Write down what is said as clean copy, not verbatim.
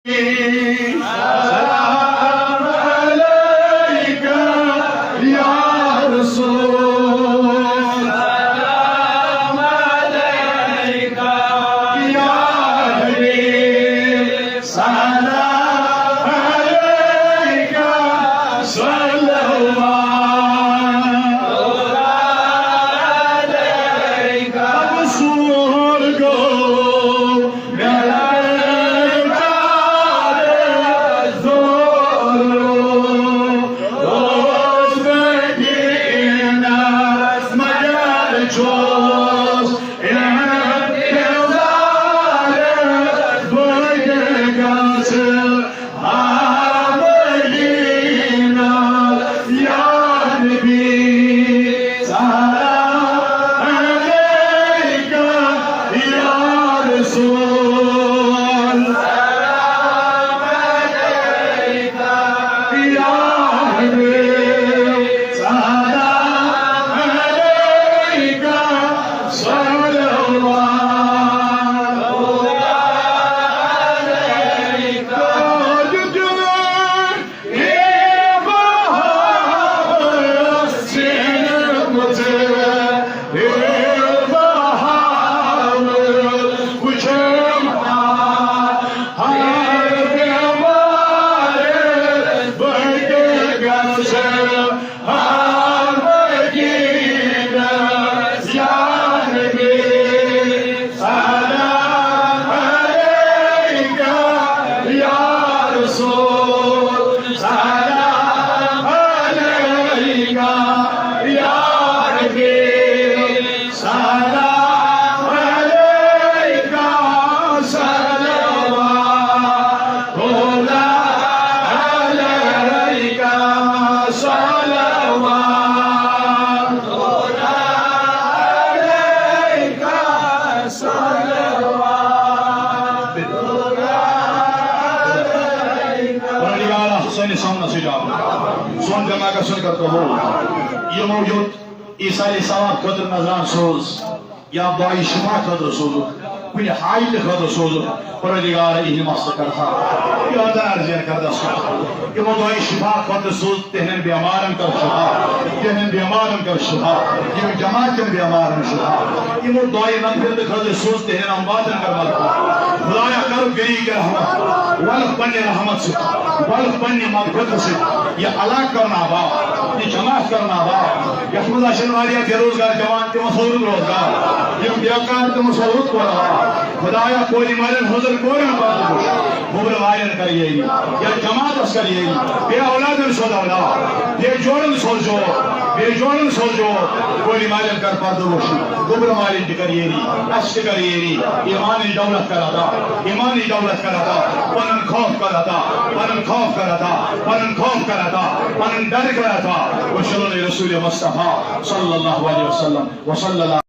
سلام عليك يا رسول سلام عليك يا حبيب سلام عليك صلى الله عليك رسول سون جمع گھن کر یمو یوت عیسائی ثواب خطر نظران سوز یا دعائی شفا خطر سوز کن حایت خطر سوز پروردگار یہ مست کرتا یہ ارزین کردہ سوز یمو دعائی شفا خطر سوز تہنن بیمارن کر شفا تہنن بیمارن کر شفا یم جماعتن بیمارن شفا یمو دعائی منفرد خطر سوز تہنن امواتن کر ملتا خدایا کر گری کے رحمت ولف بنی رحمت سے ولف بنی مغفرت سے یہ علاق کرنا با یہ جماعت کرنا با یحمد شنواریہ بے روزگار جوان تم سورت روزگار یہ بیکار تم سورت کو رہا خدایا کوئی مالن حضر کورن بات خوش مبر وائن کریے یا جماعت اس کریے بے اولادن سود اولاد بے جوڑن سوچو بے جوڑن سوچو کوئی مالن کر پرد خوش مبر مالن کریے اشک کریے ایمانی دولت کراتا ایمانی دولت کراتا پنن خوف کراتا پنن خوف کراتا پنن خوف کراتا پنن ڈر کراتا وصلی رسول مصطفیٰ صلی اللہ علیہ وسلم وصلی اللہ